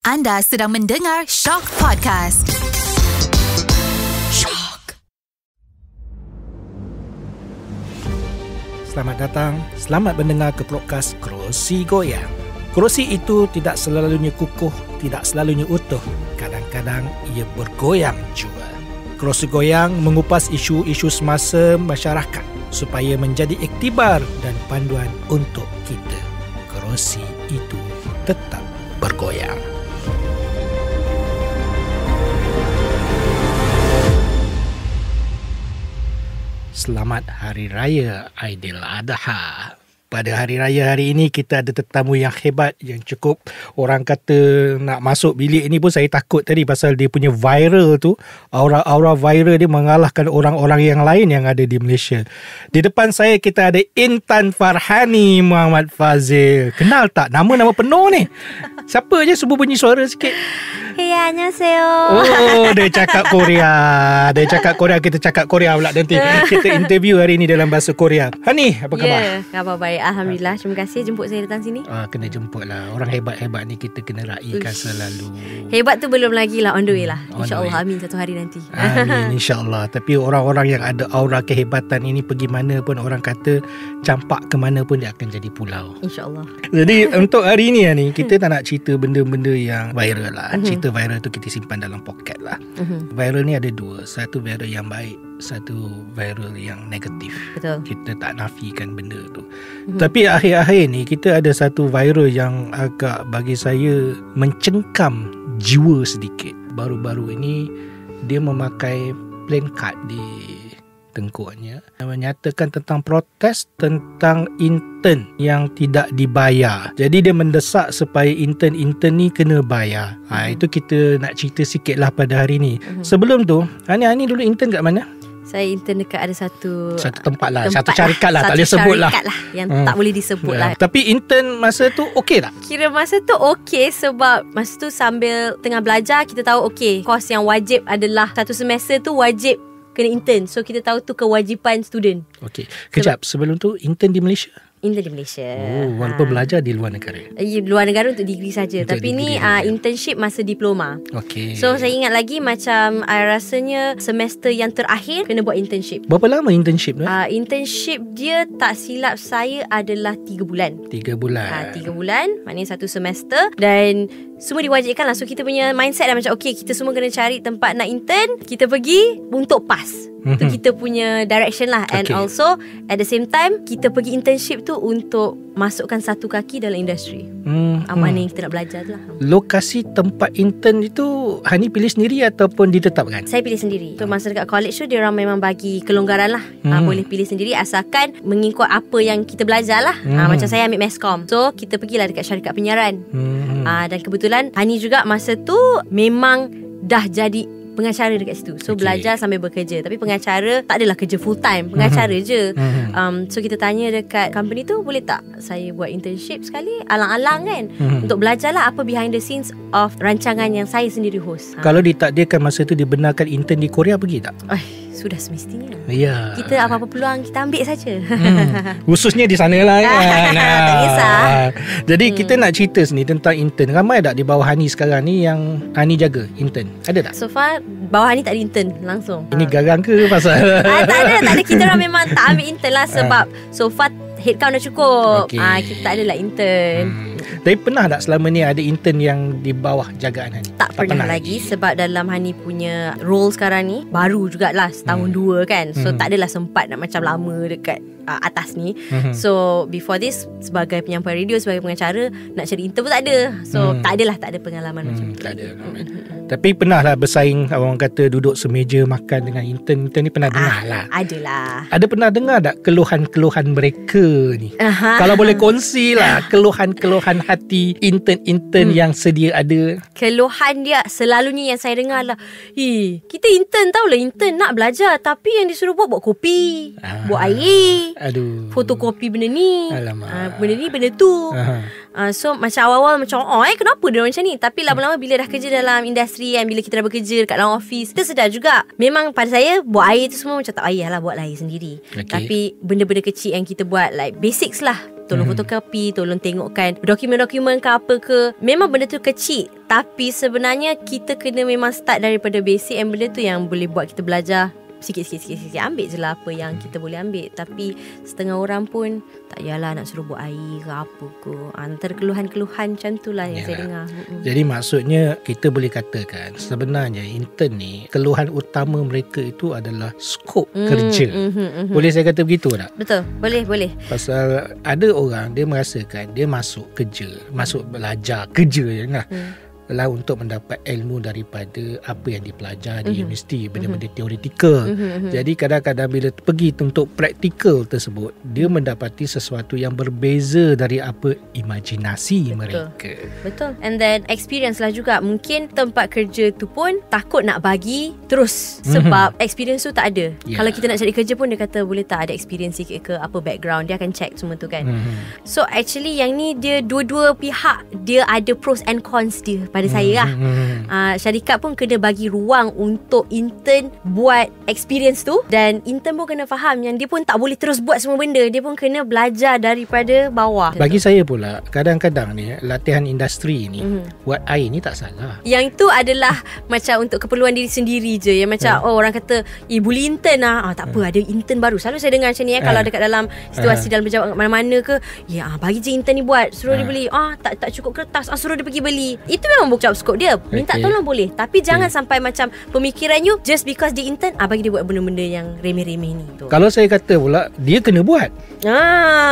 Anda sedang mendengar Shock Podcast. Shock. Selamat datang, selamat mendengar ke podcast Kerusi Goyang. Kerusi itu tidak selalunya kukuh, tidak selalunya utuh. Kadang-kadang ia bergoyang juga. Kerusi Goyang mengupas isu-isu semasa masyarakat supaya menjadi iktibar dan panduan untuk kita. Kerusi itu tetap bergoyang. Selamat Hari Raya Aidiladha. Pada Hari Raya hari ini kita ada tetamu yang hebat, yang cukup orang kata nak masuk bilik ini pun saya takut tadi pasal dia punya viral tu. Aura viral dia mengalahkan orang-orang yang lain yang ada di Malaysia. Di depan saya kita ada Intan Farhani Muhammad Fazil. Kenal tak? Nama penuh ni. Siapa je sebut bunyi suara sikit. Hey, annyeonghaseyo. Oh, dia cakap Korea. Kita cakap Korea pula nanti. Kita interview hari ini dalam bahasa Korea. Hani, apa khabar? Ya, khabar baik. Alhamdulillah. Terima kasih jemput saya datang sini. Kena jemput lah. Orang hebat-hebat ni kita kena raikan selalu. Hebat tu belum lagi lah. On the way lah. InsyaAllah. Amin satu hari nanti. Amin, insyaAllah. Tapi orang-orang yang ada aura kehebatan ini pergi mana pun orang kata campak ke mana pun dia akan jadi pulau. InsyaAllah. Jadi untuk hari ni kita tak nak cerita benda-benda yang viral lah. Cerita viral tu kita simpan dalam poket lah. Viral ni ada dua. Satu viral yang baik, satu viral yang negatif. Betul. Kita tak nafikan benda tu. Tapi akhir-akhir ni kita ada satu viral yang agak bagi saya mencengkam jiwa sedikit. Baru-baru ini dia memakai plain card di tengkuknya menyatakan tentang protes tentang intern yang tidak dibayar. Jadi dia mendesak supaya intern ni kena bayar. Itu kita nak cerita sikit lah pada hari ni. Sebelum tu, Hani dulu intern kat mana? Saya intern dekat ada satu tempat lah, satu syarikat lah, tak boleh sebut lah. Yang tak boleh disebut lah. Tapi intern masa tu okey tak? Kira masa tu okey sebab masa tu sambil tengah belajar kita tahu okey, kos yang wajib adalah satu semester tu wajib kena intern. So kita tahu tu kewajipan student. Okey. Kejap, sebelum tu intern di Malaysia? Intern di Malaysia. Oh, walaupun belajar di luar negara. Luar negara untuk degree saja. Tapi degree ni internship masa diploma. Okey. So saya ingat lagi macam rasanya semester yang terakhir kena buat internship. Berapa lama internship tu? Internship dia tak silap saya adalah 3 bulan. 3 bulan. 3 bulan, maknanya satu semester. Dan semua diwajibkan lah. So kita punya mindset dah macam okay, kita semua kena cari tempat nak intern, kita pergi untuk pass. Itu kita punya direction lah. And also at the same time kita pergi internship tu untuk masukkan satu kaki dalam industri. Mana yang kita nak belajar tu lah. Lokasi tempat intern itu Hani pilih sendiri ataupun ditetapkan? Saya pilih sendiri. So masa dekat college tu dia orang memang bagi kelonggaran lah. Boleh pilih sendiri asalkan mengikut apa yang kita belajar lah. Macam saya ambil Meskom, so kita pergilah dekat syarikat penyiaran. Dan kebetulan Hani juga masa tu memang dah jadi pengacara dekat situ. So belajar sambil bekerja. Tapi pengacara tak adalah kerja full time. Pengacara je. So kita tanya dekat company tu, boleh tak saya buat internship sekali, alang-alang kan, untuk belajar lah apa behind the scenes of rancangan yang saya sendiri host. Kalau ditakdirkan masa tu dibenarkan intern di Korea, pergi tak? Sudah semestinya. Ya. Kita apa-apa peluang kita ambil saja. Khususnya di sana lah kan. Tak kisah. Jadi kita nak cerita sini tentang intern. Ramai tak di bawah Hani sekarang ni yang Hani jaga intern? Ada tak? So far bawah ni tak ada intern langsung. Ini garang ke pasal? Tak ada. Kita orang memang tak ambil intern lah sebab so far headcount dah cukup. Kita tak adalah intern. Tapi pernah tak selama ni ada intern yang di bawah jagaan Hani? Tak pernah lagi sebab dalam Hani punya role sekarang ni baru jugalah setahun dua kan. So tak adalah sempat nak macam lama dekat atas ni. So before this sebagai penyampai radio, sebagai pengacara, nak cari intern pun tak ada. So tak ada pengalaman macam tu. Tak ada. Tapi pernah lah bersaing, orang kata duduk semeja makan dengan intern ni pernah dengar lah. Adalah. Ada pernah dengar tak keluhan-keluhan mereka ni? Kalau boleh kongsi lah keluhan-keluhan hati intern yang sedia ada. Keluhan dia selalunya yang saya dengar lah, kita intern tahulah, intern nak belajar, tapi yang disuruh buat kopi, buat air, aduh, fotokopi benda ni, alamak, benda ni benda tu. So macam awal-awal macam kenapa dia orang macam ni. Tapi lama-lama bila dah kerja dalam industri kan, bila kita dah bekerja dekat dalam office, kita sedar juga memang pada saya buat air tu semua macam tak payahlah buat air sendiri. Tapi benda-benda kecil yang kita buat, like basics lah, tolong fotokopi, tolong tengokkan dokumen-dokumen ke apa ke, memang benda tu kecil, tapi sebenarnya kita kena memang start daripada basic, and benda tu yang boleh buat kita belajar sikit-sikit. Ambil je lah apa yang kita boleh ambil. Tapi setengah orang pun tak yalah nak suruh buat air ke apa ke. Antara keluhan-keluhan macam tu lah yang saya dengar. Jadi maksudnya kita boleh katakan sebenarnya intern ni, keluhan utama mereka itu adalah skop kerja. Boleh saya kata begitu tak? Betul, boleh. Pasal ada orang dia merasakan dia masuk kerja, masuk belajar kerja je lah. Lah untuk mendapat ilmu daripada apa yang dipelajar di universiti, benda-benda teoretikal. Jadi kadang-kadang bila pergi untuk praktikal tersebut, dia mendapati sesuatu yang berbeza dari apa imajinasi mereka. Betul. And then experience lah juga. Mungkin tempat kerja tu pun takut nak bagi terus sebab experience tu tak ada. Kalau kita nak cari kerja pun dia kata boleh tak ada experience sikit ke apa background, dia akan check semua tu kan. So actually yang ni dia dua-dua pihak dia ada pros and cons dia pada saya lah. Syarikat pun kena bagi ruang untuk intern buat experience tu, dan intern pun kena faham yang dia pun tak boleh terus buat semua benda, dia pun kena belajar daripada bawah. Bagi saya pula, kadang-kadang ni latihan industri ni buat air ni tak salah. Yang tu adalah macam untuk keperluan diri sendiri je. Yang macam orang kata bully intern lah. Tak apa, ada intern baru. Selalu saya dengar macam ni kalau dekat dalam situasi dalam pejabat mana-mana ke, bagi je intern ni buat, suruh dia beli. Tak cukup kertas, suruh dia pergi beli. Itu memang bukan job scope dia. Minta tolong boleh, tapi jangan sampai macam pemikiran you just because dia intern bagi dia buat benda-benda yang remeh-remeh ni tu. Kalau saya kata pula dia kena buat.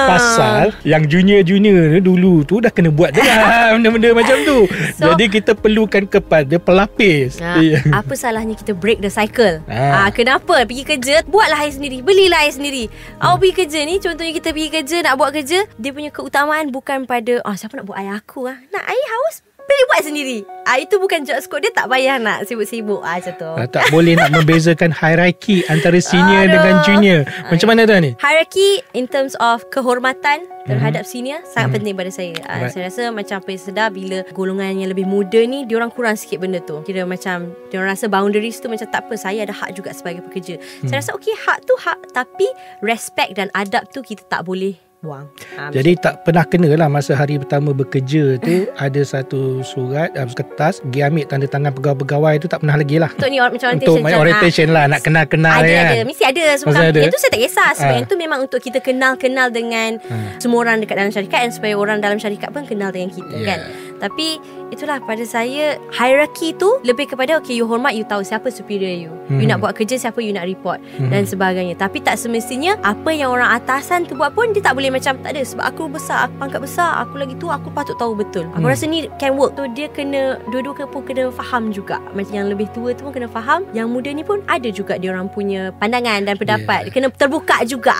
Pasal yang junior-junior dulu tu dah kena buat dah benda-benda macam tu. So, jadi kita perlukan kepada pelapis. Apa salahnya kita break the cycle? Kenapa pergi kerja buatlah air sendiri, belilah air sendiri. Awak pergi kerja ni, contohnya kita pergi kerja nak buat kerja, dia punya keutamaan bukan pada siapa nak buat air aku nak air haus, beli buat sendiri. Itu bukan job scope dia, tak payah nak sibuk-sibuk macam tu. Tak boleh nak membezakan hierarki antara senior dengan junior. Macam mana tu ni? Hierarki in terms of kehormatan terhadap senior sangat penting pada saya. Saya rasa macam apa yang sedar bila golongan yang lebih muda ni, diorang kurang sikit benda tu. Kira macam diorang rasa boundaries tu macam tak apa, saya ada hak juga sebagai pekerja. Saya rasa okey, hak tu hak, tapi respect dan adab tu kita tak boleh buang. Jadi tak pernah kena lah masa hari pertama bekerja tu ada satu surat kertas, pergi ambil tanda tangan pegawai-pegawai tu, tak pernah lagi lah. Untuk ni macam untuk orientation lah, nak kenal-kenal ada, mesti ada semua. Yang tu saya tak kisah sebab yang tu memang untuk kita kenal-kenal dengan semua orang dekat dalam syarikat, dan supaya orang dalam syarikat pun kenal dengan kita kan. Tapi itulah pada saya, hierarki tu lebih kepada you hormat, you tahu siapa superior you. You nak buat kerja, siapa you nak report dan sebagainya. Tapi tak semestinya apa yang orang atasan tu buat pun dia tak boleh macam tak ada, sebab aku besar, aku pangkat besar, aku lagi tu, aku patut tahu betul. Aku rasa ni can work tu, dia kena dua-dua pun kena faham juga. Macam yang lebih tua tu pun kena faham, yang muda ni pun ada juga dia orang punya pandangan dan pendapat. Kena terbuka juga.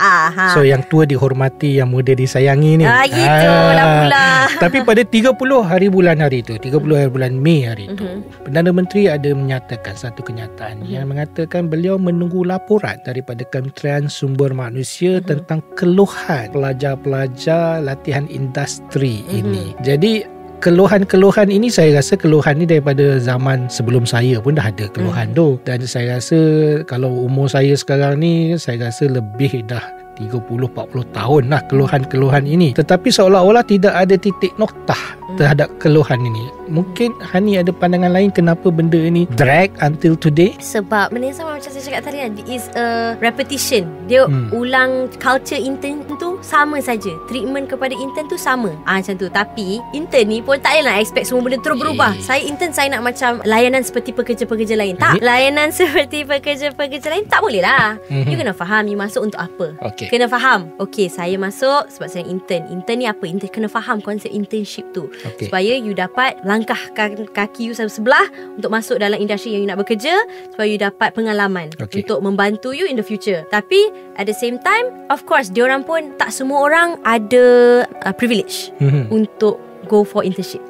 So yang tua dihormati, yang muda disayangi ni. Gitu lah pula. Tapi pada 30 hari bulan hari tu, 30 hari bulan Mei hari tu, Perdana Menteri ada menyatakan satu kenyataan yang mengatakan beliau menunggu laporan daripada Kementerian Sumber Manusia tentang keluhan pelajar-pelajar latihan industri ini. Jadi keluhan-keluhan ini, saya rasa keluhan ni daripada zaman sebelum saya pun dah ada keluhan tu. Dan saya rasa kalau umur saya sekarang ni, saya rasa lebih dah 30-40 tahun lah keluhan-keluhan ini. Tetapi seolah-olah tidak ada titik noktah terhadap keluhan ini. Mungkin Hani ada pandangan lain kenapa benda ini drag until today? Sebab benda sama macam saya cakap tadi, it is a repetition. Dia ulang culture intern tu sama saja. Treatment kepada intern tu sama. Macam tu. Tapi intern ni pun tak payah nak expect semua benda terus berubah. Saya intern, saya nak macam layanan seperti pekerja-pekerja lain. Tak, layanan seperti pekerja-pekerja lain tak boleh lah. You kena faham you masuk untuk apa. Kena faham, saya masuk sebab saya intern. Intern ni apa? Intern kena faham konsep internship tu. Supaya you dapat langkahkan kaki you sebelah untuk masuk dalam industri yang you nak bekerja, supaya you dapat pengalaman untuk membantu you in the future. Tapi at the same time, of course, diorang pun tak semua orang ada privilege untuk go for internship.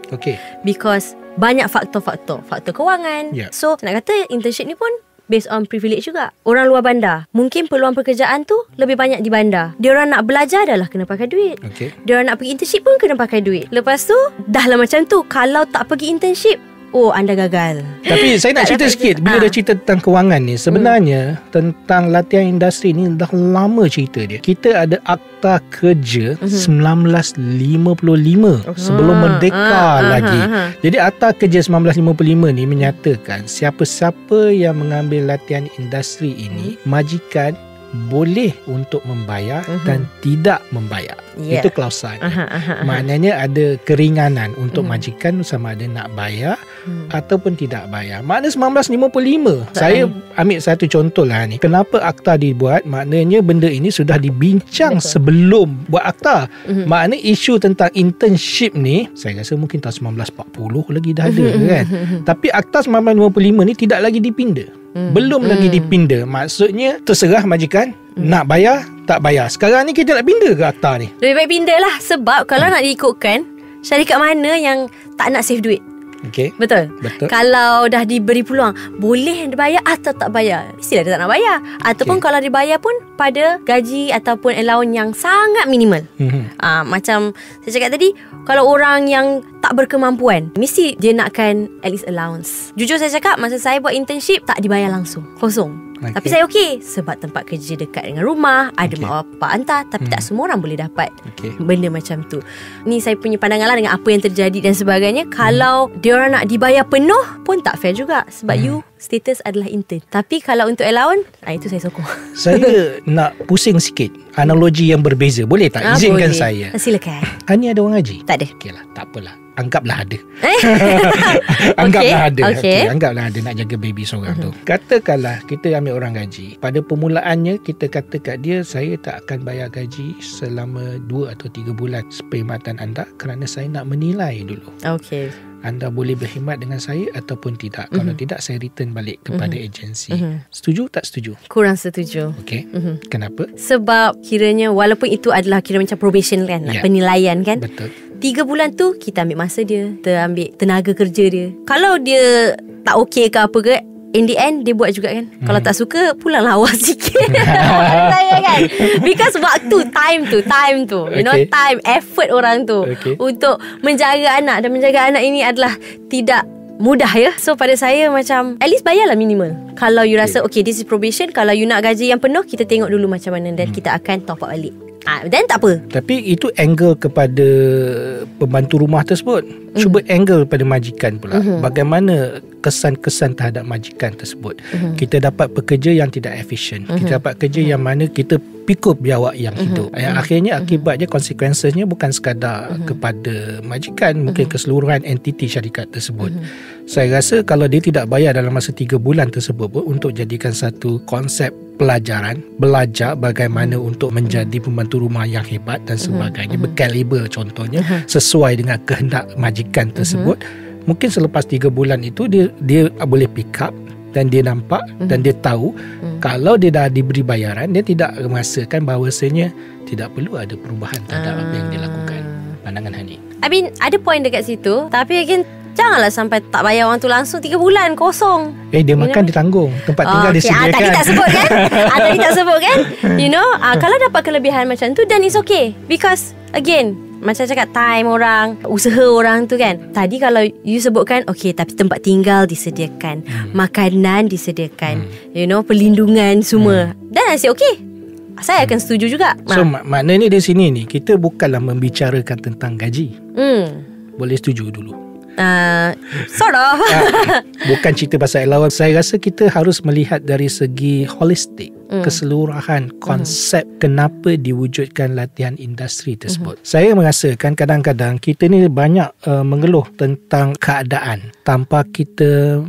Because banyak faktor-faktor, faktor kewangan. So nak kata internship ni pun based on privilege juga. Orang luar bandar, mungkin peluang pekerjaan tu lebih banyak di bandar. Diorang nak belajar dah lah kena pakai duit. Diorang nak pergi internship pun kena pakai duit. Lepas tu dah lah macam tu. Kalau tak pergi internship, anda gagal. Tapi saya nak cerita sikit. Bila dah cerita tentang kewangan ni, sebenarnya tentang latihan industri ni dah lama cerita dia. Kita ada Akta Kerja 1955 sebelum merdeka lagi. Jadi Akta Kerja 1955 ni menyatakan siapa-siapa yang mengambil latihan industri ini, majikan boleh untuk membayar dan tidak membayar. Itu klausa. Maknanya ada keringanan untuk majikan sama ada nak bayar ataupun tidak bayar. Maknanya 1955. Saya ambil satu contoh lah ni. Kenapa akta dibuat? Maknanya benda ini sudah dibincang sebelum buat akta. Maknanya isu tentang internship ni, saya rasa mungkin tahun 1940 lagi dah ada kan. Tapi akta 1955 ni tidak lagi dipinda. Belum lagi dipinda. Maksudnya terserah majikan nak bayar tak bayar. Sekarang ni kita nak pinda ke akta ni? Lebih baik pinda lah. Sebab kalau nak diikutkan, syarikat mana yang tak nak save duit? Betul. Kalau dah diberi peluang, boleh bayar atau tak bayar, mestilah dia tak nak bayar. Ataupun kalau dibayar pun pada gaji ataupun allowance yang sangat minimal. Macam saya cakap tadi, kalau orang yang tak berkemampuan, mesti dia nakkan at least allowance. Jujur saya cakap, masa saya buat internship, tak dibayar langsung, kosong. Tapi saya okey sebab tempat kerja dekat dengan rumah, ada mak bapak hantar. Tapi tak semua orang boleh dapat benda macam tu. Ni saya punya pandangan lah dengan apa yang terjadi dan sebagainya. Kalau diorang nak dibayar penuh pun tak fair juga. Sebab you status adalah intern. Tapi kalau untuk allowance, itu saya sokong. Saya nak pusing sikit analogi yang berbeza. Boleh tak? Izinkan boleh. saya. Silakan. Hani ada orang haji? Tak ada. Okey lah, tak apalah. Anggaplah ada. Anggaplah ada. Anggaplah ada nak jaga baby seorang tu. Katakanlah kita ambil orang gaji. Pada permulaannya kita kata kat dia, saya tak akan bayar gaji selama 2 atau 3 bulan perkhidmatan anda kerana saya nak menilai dulu. Anda boleh berkhidmat dengan saya ataupun tidak. Kalau tidak, saya return balik kepada agensi. Setuju tak setuju? Kurang setuju. Kenapa? Sebab kiranya walaupun itu adalah kira macam probation kan, penilaian kan. Betul. 3 bulan tu kita ambil masa dia, kita ambil tenaga kerja dia. Kalau dia tak okey ke apa ke, in the end dia buat juga kan. Kalau tak suka, pulang lawa sikit. Saya kan. Because waktu, time tu you know, time, effort orang tu untuk menjaga anak. Dan menjaga anak ini adalah tidak mudah ya. So pada saya macam, at least bayarlah minimal. Kalau you rasa this is probation, kalau you nak gaji yang penuh, kita tengok dulu macam mana, dan kita akan top up balik. Dan tak apa. Tapi itu angle kepada pembantu rumah tersebut. Cuba angle pada majikan pula. Bagaimana kesan-kesan terhadap majikan tersebut. Kita dapat pekerja yang tidak efisien. Kita dapat kerja yang mana kita pikul biawak yang hidup. Yang akhirnya akibatnya, konsekuensinya bukan sekadar kepada majikan, mungkin keseluruhan entiti syarikat tersebut. Saya rasa kalau dia tidak bayar dalam masa 3 bulan tersebut pun, untuk jadikan satu konsep pelajaran, belajar bagaimana untuk menjadi pembantu rumah yang hebat dan sebagainya, berkaliber contohnya, sesuai dengan kehendak majikan tersebut. Mungkin selepas 3 bulan itu dia boleh pick up dan dia nampak dan dia tahu kalau dia dah diberi bayaran, dia tidak merasakan bahawasanya tidak perlu ada perubahan terhadap apa yang dia lakukan. Pandangan Hani? I mean, ada point dekat situ. Tapi again, janganlah sampai tak bayar orang tu langsung 3 bulan kosong. Dia makan ditanggung, tempat tinggal disediakan. Tadi tak sebut kan? Tadi tak sebut kan? You know, kalau dapat kelebihan macam tu, then it's okay. Because again, macam cakap, time orang, usaha orang tu kan. Tadi kalau you sebutkan, tapi tempat tinggal disediakan, makanan disediakan, you know, perlindungan semua, dan I say saya akan setuju juga. So maknanya di sini ni, kita bukanlah membicarakan tentang gaji. Boleh setuju dulu? Sort of. Bukan cerita pasal allowance. Saya rasa kita harus melihat dari segi holistik, keseluruhan konsep kenapa diwujudkan latihan industri tersebut. Saya merasakan kadang-kadang kita ni banyak mengeluh tentang keadaan tanpa kita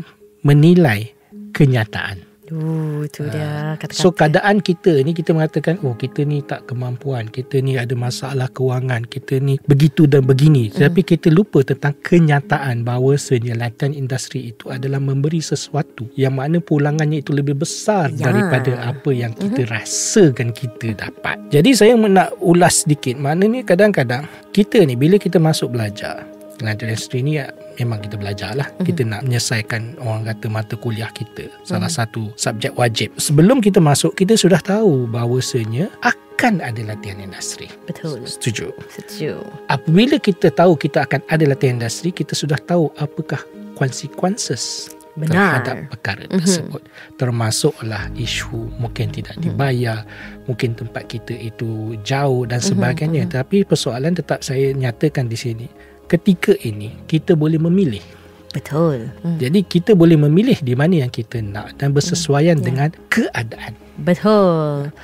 menilai kenyataan. Itu dia kata-kata. So keadaan kita ni, kita mengatakan kita ni tak kemampuan, kita ni ada masalah kewangan, kita ni begitu dan begini. Tapi kita lupa tentang kenyataan bahawasanya latihan industri itu adalah memberi sesuatu yang mana pulangannya itu lebih besar daripada apa yang kita rasakan kita dapat. Jadi saya nak ulas sedikit. Maknanya kadang-kadang kita ni bila kita masuk belajar latihan industri ni, memang kita belajar lah. Kita nak menyelesaikan orang kata mata kuliah kita, salah satu subjek wajib. Sebelum kita masuk, kita sudah tahu bahawasanya akan ada latihan industri. Betul. Setuju. Apabila kita tahu kita akan ada latihan industri, kita sudah tahu apakah consequences terhadap perkara tersebut. Termasuklah isu mungkin tidak dibayar, mungkin tempat kita itu jauh dan sebagainya. Tapi persoalan tetap saya nyatakan di sini, ketika ini kita boleh memilih. Betul. Jadi kita boleh memilih di mana yang kita nak dan bersesuaian dengan keadaan. Betul.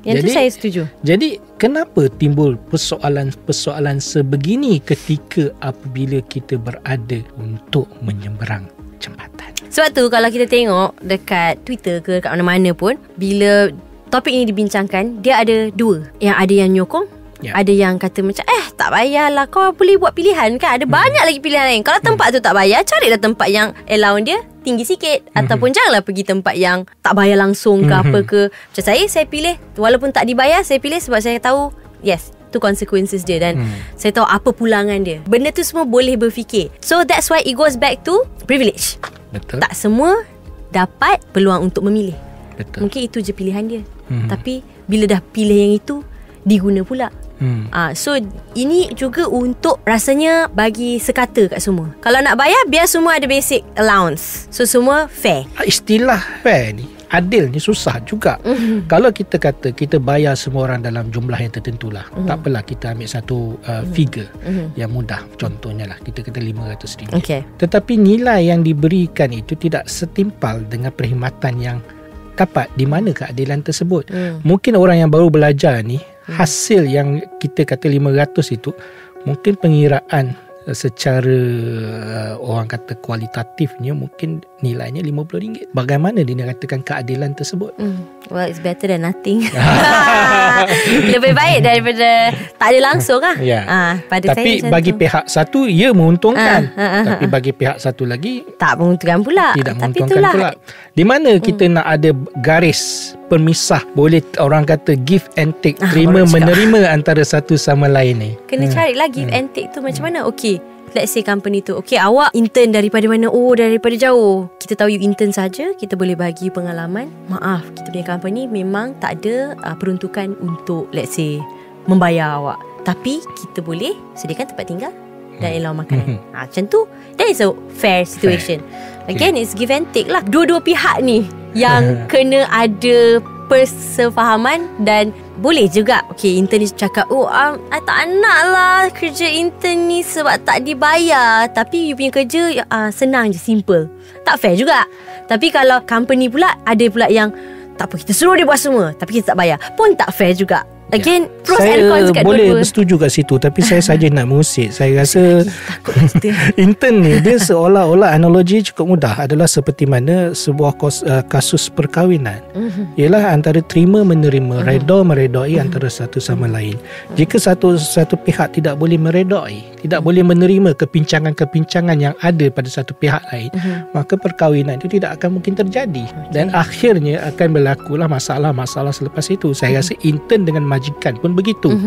Yang tu saya setuju. Jadi kenapa timbul persoalan-persoalan sebegini ketika apabila kita berada untuk menyeberang jambatan? Sebab tu kalau kita tengok dekat Twitter ke dekat mana-mana pun, bila topik ini dibincangkan, dia ada dua. Yang ada yang nyokong, ada yang kata macam tak payahlah, kau boleh buat pilihan kan, ada banyak lagi pilihan lain. Kalau tempat tu tak bayar, carilah tempat yang allowance dia tinggi sikit, ataupun janganlah pergi tempat yang tak bayar langsung ke apa ke. Macam saya pilih walaupun tak dibayar, saya pilih sebab saya tahu yes, tu consequences dia dan saya tahu apa pulangan dia. Benda tu semua boleh berfikir. So that's why it goes back to privilege. Betul. Tak semua dapat peluang untuk memilih. Betul. Mungkin itu je pilihan dia. Tapi bila dah pilih yang itu, diguna pula. So ini juga untuk rasanya bagi sekata kat semua. Kalau nak bayar, biar semua ada basic allowance. So semua fair. Istilah fair ni, adil ni susah juga. Kalau kita kata kita bayar semua orang dalam jumlah yang tertentu lah, tak apalah, kita ambil satu figure yang mudah. Contohnya lah, kita kata RM500. Tetapi nilai yang diberikan itu tidak setimpal dengan perkhidmatan yang dapat. Di mana keadilan tersebut? Mungkin orang yang baru belajar ni, hasil yang kita kata 500 itu, mungkin pengiraan secara orang kata kualitatifnya mungkin nilainya RM50. Bagaimana dia katakan keadilan tersebut? Well, it's better than nothing. Lebih baik daripada tak ada langsung lah. Tapi bagi pihak satu, ia menguntungkan. Tapi bagi pihak satu lagi, tak menguntungkan pula. Tidak menguntungkan pula. Di mana kita nak ada garis pemisah, boleh orang kata give and take, terima menerima antara satu sama lain ni. Kena carilah give and take tu macam mana. Okay, let's say company tu, okay, awak intern daripada mana? Oh, daripada jauh. Kita tahu you intern saja, kita boleh bagi pengalaman. Maaf, kita punya company memang tak ada peruntukan untuk, let's say, membayar awak. Tapi kita boleh sediakan tempat tinggal dan allowance makanan. Macam tu, that is a fair situation. Again, it's give and take lah. Dua-dua pihak ni yang kena ada persefahaman. Dan boleh juga, okay, intern ni cakap, I tak nak lah kerja intern ni sebab tak dibayar. Tapi you punya kerja senang je, simple. Tak fair juga. Tapi kalau company pula, ada pula yang tak apa, kita suruh dia buat semua tapi kita tak bayar, pun tak fair juga. Again, pros and cons kat dua-dua. Saya boleh bersetuju kat situ, tapi saya saja nak mengusik. Saya rasa intern ni, dia seolah-olah analogi cukup mudah, adalah seperti mana sebuah kasus perkahwinan. Ialah antara terima menerima, reda meredai antara satu sama lain. Jika satu pihak tidak boleh meredai, tidak boleh menerima kepincangan-kepincangan yang ada pada satu pihak lain, maka perkahwinan itu tidak akan mungkin terjadi. Dan akhirnya akan berlakulah masalah-masalah selepas itu. Saya rasa intern dengan majikan pun begitu.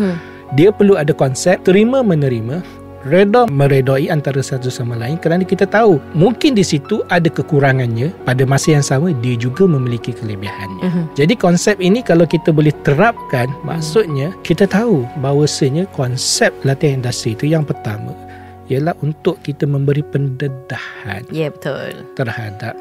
Dia perlu ada konsep terima menerima, reda meredai antara satu sama lain, kerana kita tahu mungkin di situ ada kekurangannya, pada masa yang sama dia juga memiliki kelebihannya. Jadi konsep ini kalau kita boleh terapkan, maksudnya kita tahu bahawasanya konsep latihan industri itu yang pertama ialah untuk kita memberi pendedahan terhadap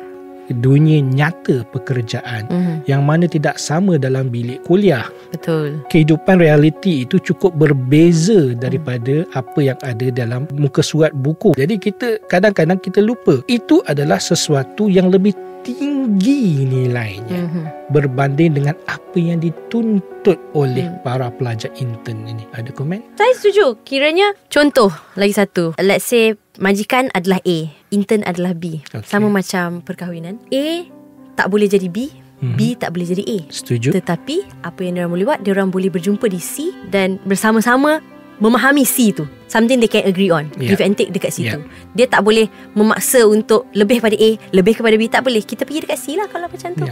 dunia nyata pekerjaan yang mana tidak sama dalam bilik kuliah. Betul. Kehidupan realiti itu cukup berbeza daripada apa yang ada dalam muka surat buku. Jadi kita kadang-kadang kita lupa itu adalah sesuatu yang lebih tinggi nilainya berbanding dengan apa yang dituntut oleh para pelajar intern ini. Ada komen? Saya setuju. Kiranya contoh lagi satu. Let's say majikan adalah A, intern adalah B. Sama macam perkahwinan. A tak boleh jadi B, B tak boleh jadi A. Setuju. Tetapi apa yang diorang boleh buat, diorang boleh berjumpa di C dan bersama-sama memahami C tu. Something they can agree on. Give and take dekat situ. Dia tak boleh memaksa untuk lebih pada A, lebih kepada B. Tak boleh. Kita pergi dekat C lah kalau macam tu.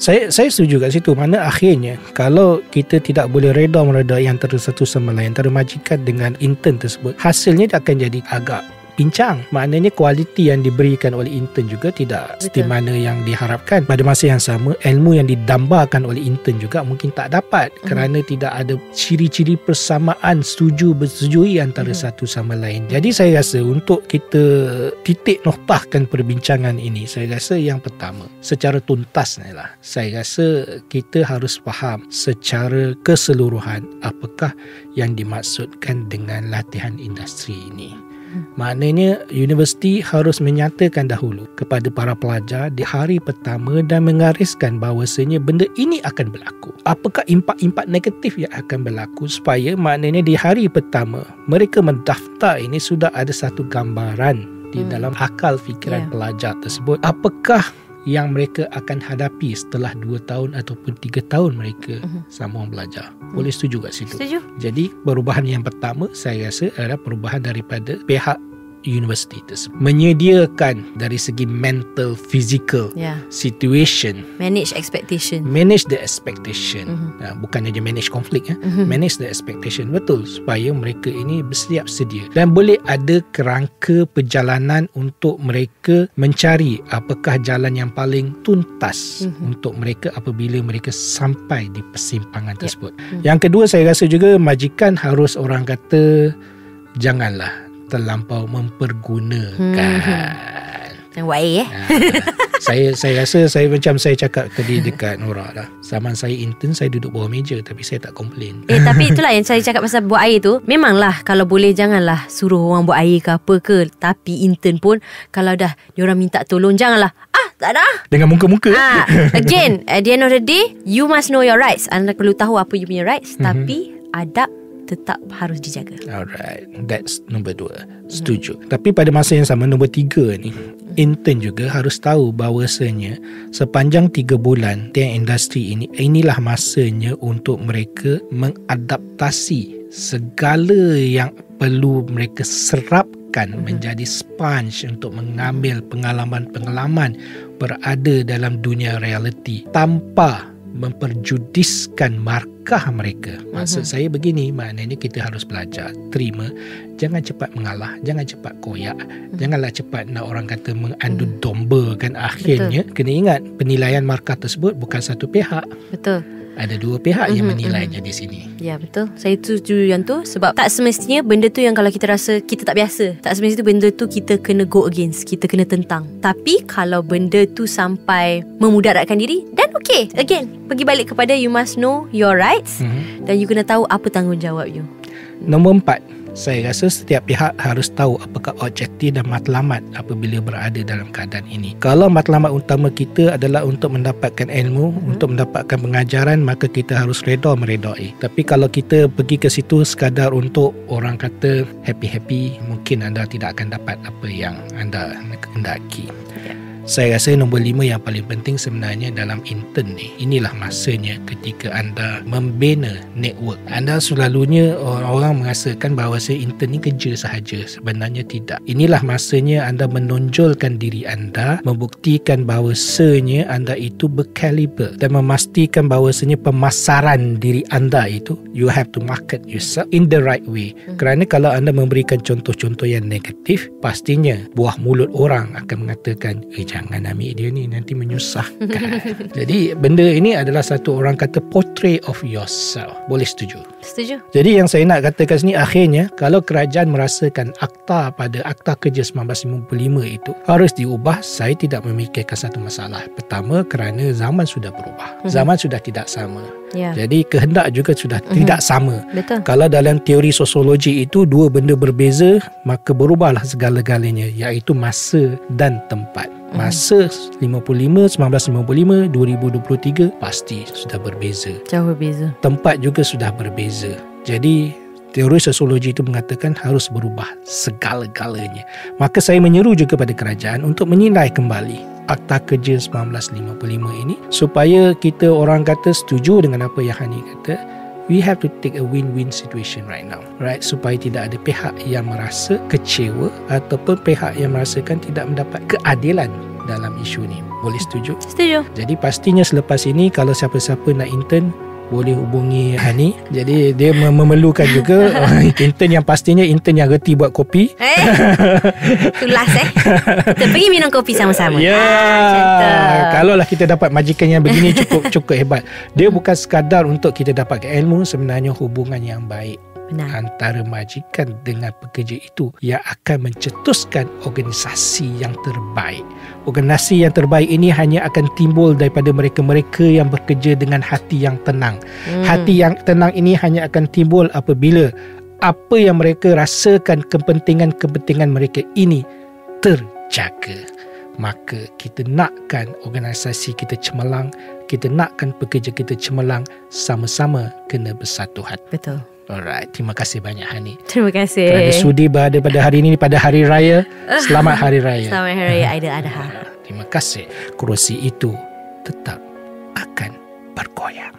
Saya setuju kat situ. Mana akhirnya kalau kita tidak boleh reda meredai antara satu sama lain, antara majikan dengan intern tersebut, hasilnya dia akan jadi agak pincang. Maknanya kualiti yang diberikan oleh intern juga tidak seperti mana yang diharapkan. Pada masa yang sama, ilmu yang didambakan oleh intern juga mungkin tak dapat kerana tidak ada ciri-ciri persamaan bersetujui antara satu sama lain. Jadi saya rasa untuk kita titik noktahkan perbincangan ini, saya rasa yang pertama secara tuntas lah, saya rasa kita harus faham secara keseluruhan apakah yang dimaksudkan dengan latihan industri ini. Maknanya universiti harus menyatakan dahulu kepada para pelajar di hari pertama dan mengariskan bahawasanya benda ini akan berlaku. Apakah impak-impak negatif yang akan berlaku, supaya maknanya di hari pertama mereka mendaftar ini sudah ada satu gambaran di dalam akal fikiran pelajar tersebut. Apakah yang mereka akan hadapi setelah 2 tahun ataupun 3 tahun mereka sambung belajar. Boleh setuju kat situ? Setuju. Jadi perubahan yang pertama saya rasa adalah perubahan daripada pihak universiti tersebut. Menyediakan dari segi mental, physical situation. Manage expectation. Manage the expectation. Bukan saja manage konflik. Manage the expectation. Betul. Supaya mereka ini bersiap sedia. Dan boleh ada kerangka perjalanan untuk mereka mencari apakah jalan yang paling tuntas untuk mereka apabila mereka sampai di persimpangan tersebut. Yang kedua, saya rasa juga majikan harus, orang kata, janganlah terlampau mempergunakan. Yang baik Saya rasa saya macam saya cakap tadi dekat Nora lah. Zaman saya intern, saya duduk bawah meja tapi saya tak komplain. Tapi itulah yang saya cakap pasal buat air tu. Memanglah kalau boleh janganlah suruh orang buat air ke apa ke. Tapi intern pun kalau dah diorang minta tolong, janganlah tak ada dengan muka-muka. Again, at the end of the day, you must know your rights. Anda perlu tahu apa you punya rights. Tapi adab tetap harus dijaga. Alright, that's nombor 2. Setuju. Tapi pada masa yang sama, nombor 3 ni, intern juga harus tahu bahawasanya sepanjang 3 bulan yang industri ini, inilah masanya untuk mereka mengadaptasi segala yang perlu mereka serapkan menjadi sponge untuk mengambil pengalaman-pengalaman berada dalam dunia realiti tanpa memperjudiskan markah mereka. Maksud saya begini, maknanya kita harus belajar terima, jangan cepat mengalah, jangan cepat koyak, janganlah cepat nak orang kata mengandu domba kan. Akhirnya kena ingat penilaian markah tersebut bukan satu pihak. Betul. Ada 2 pihak yang menilainya di sini. Ya, betul. Saya setuju yang tu. Sebab tak semestinya benda tu yang kalau kita rasa kita tak biasa, tak semestinya benda tu kita kena go against, kita kena tentang. Tapi kalau benda tu sampai memudaratkan diri, dan okay, again, pergi balik kepada you must know your rights, dan you kena tahu apa tanggungjawab you. Nombor 4, saya rasa setiap pihak harus tahu apakah objektif dan matlamat apabila berada dalam keadaan ini. Kalau matlamat utama kita adalah untuk mendapatkan ilmu, untuk mendapatkan pengajaran, maka kita harus meredai. Tapi kalau kita pergi ke situ sekadar untuk orang kata happy-happy, mungkin anda tidak akan dapat apa yang anda kehendaki. Saya rasa nombor 5 yang paling penting sebenarnya dalam intern ni, inilah masanya ketika anda membina network. Anda selalunya orang mengasakan bahawa intern ni kerja sahaja. Sebenarnya tidak. Inilah masanya anda menonjolkan diri anda, membuktikan bahawasanya anda itu berkaliber dan memastikan bahawasanya pemasaran diri anda itu, you have to market yourself in the right way. Kerana kalau anda memberikan contoh-contoh yang negatif, pastinya buah mulut orang akan mengatakan, jangan ambil dia ni, nanti menyusahkan. Jadi benda ini adalah satu orang kata portrait of yourself. Boleh setuju? Setuju. Jadi yang saya nak katakan sini, akhirnya kalau kerajaan merasakan akta pada Akta Kerja 1955 itu harus diubah, saya tidak memikirkan satu masalah. Pertama, kerana zaman sudah berubah. Zaman sudah tidak sama. Jadi kehendak juga sudah tidak sama. Betul. Kalau dalam teori sosiologi itu 2 benda berbeza, maka berubahlah segala-galanya, iaitu masa dan tempat. Masa 1955, 2023 pasti sudah berbeza. Jauh berbeza. Tempat juga sudah berbeza. Jadi teori sosiologi itu mengatakan harus berubah segala-galanya. Maka saya menyeru juga pada kerajaan untuk menilai kembali Akta Kerja 1955 ini, supaya kita orang kata setuju dengan apa yang Hani kata. We have to take a win-win situation right now, right? Supaya tidak ada pihak yang merasa kecewa ataupun pihak yang merasakan tidak mendapat keadilan dalam isu ni. Boleh setuju? Setuju. Jadi pastinya selepas ini, kalau siapa-siapa nak intern, boleh hubungi Hani. Jadi dia memerlukan juga intern yang pastinya intern yang reti buat kopi. Tulas kita pergi minum kopi sama-sama. Kalaulah kita dapat majikan yang begini cukup hebat. Dia bukan sekadar untuk kita dapatkan ilmu, sebenarnya hubungan yang baik. Benar. Antara majikan dengan pekerja itu yang akan mencetuskan organisasi yang terbaik. Organisasi yang terbaik ini hanya akan timbul daripada mereka-mereka yang bekerja dengan hati yang tenang. Hati yang tenang ini hanya akan timbul apabila apa yang mereka rasakan, kepentingan-kepentingan mereka ini terjaga. Maka kita nakkan organisasi kita cemerlang, kita nakkan pekerja kita cemerlang, sama-sama kena bersatu hati. Betul. Alright, terima kasih banyak Hani. Terima kasih kerana sudi berada pada hari ini, pada Hari Raya. Selamat Hari Raya. Selamat Hari Raya Aidiladha. Terima kasih. Kerusi itu tetap akan bergoyang.